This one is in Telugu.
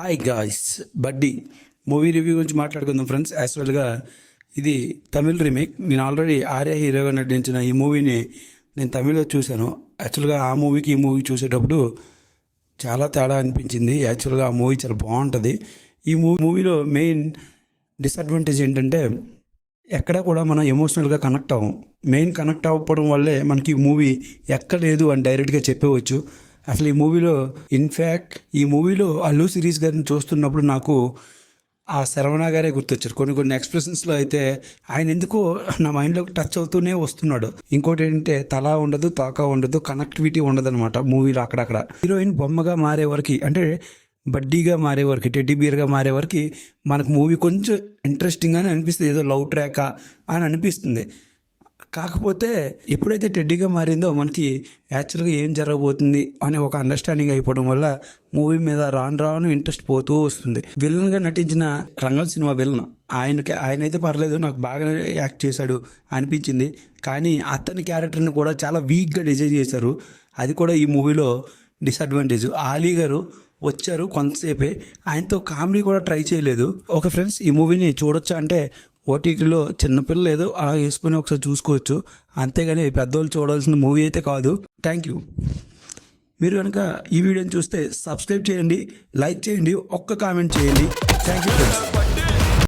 హాయ్ గాయ్స్, బడ్డీ మూవీ రివ్యూ గురించి మాట్లాడుకుందాం ఫ్రెండ్స్. యాక్చువల్గా ఇది తమిళ్ రీమేక్. నేను ఆల్రెడీ ఆర్య హీరోగా నటించిన ఈ మూవీని నేను తమిళ్లో చూశాను. యాక్చువల్గా ఆ మూవీకి ఈ మూవీ చూసేటప్పుడు చాలా తేడా అనిపించింది. యాక్చువల్గా ఆ మూవీ చాలా బాగుంటుంది. ఈ మూవీలో మెయిన్ డిసడ్వాంటేజ్ ఏంటంటే ఎక్కడ కూడా మనం ఎమోషనల్గా కనెక్ట్ అవ్వం. మెయిన్ కనెక్ట్ అవ్వడం వల్లే మనకి ఈ మూవీ ఎక్కలేదు అని డైరెక్ట్గా చెప్పవచ్చు. అసలు ఈ మూవీలో ఇన్ఫ్యాక్ట్ ఈ మూవీలో అల్లు సిరీస్ గారిని చూస్తున్నప్పుడు నాకు ఆ శరవణ గారే గుర్తొచ్చారు. కొన్ని ఎక్స్ప్రెషన్స్లో అయితే ఆయన ఎందుకో నా మైండ్లోకి టచ్ అవుతూనే వస్తున్నాడు. ఇంకోటి ఏంటంటే తల ఉండదు, తోక ఉండదు, కనెక్టివిటీ ఉండదు అనమాట మూవీలో. అక్కడక్కడ హీరోయిన్ బొమ్మగా మారే వరకు, అంటే బడ్డీగా మారే వరకు, టెడ్డీ బియర్గా మారే వరకు మనకు మూవీ కొంచెం ఇంట్రెస్టింగ్గానే అనిపిస్తుంది. ఏదో లవ్ ట్రాకా అని అనిపిస్తుంది. కాకపోతే ఎప్పుడైతే టెడ్డీగా మారిందో మనకి యాక్చువల్గా ఏం జరగబోతుంది అనే ఒక అండర్స్టాండింగ్ అయిపోవడం వల్ల మూవీ మీద రాను ఇంట్రెస్ట్ పోతూ వస్తుంది. విలన్గా నటించిన రంగల్ సినిమా విలన్ ఆయనైతే పర్లేదు, నాకు బాగా యాక్ట్ చేశాడు అనిపించింది. కానీ అతని క్యారెక్టర్ని కూడా చాలా వీక్గా డిజైన్ చేశారు. అది కూడా ఈ మూవీలో డిసడ్వాంటేజ్. ఆలీ గారు వచ్చారు కొంతసేపే, ఆయనతో కామెడీ కూడా ట్రై చేయలేదు. ఓకే ఫ్రెండ్స్, ఈ మూవీని చూడొచ్చా అంటే ఓటీటీలో చిన్నపిల్లలు ఏదో అలా వేసుకొని ఒకసారి చూసుకోవచ్చు, అంతేగాని పెద్దోళ్ళు చూడాల్సిన మూవీ అయితే కాదు. Thank you. మీరు కనుక ఈ వీడియోని చూస్తే సబ్స్క్రైబ్ చేయండి, లైక్ చేయండి, ఒక్క కామెంట్ చేయండి. Thank you friends.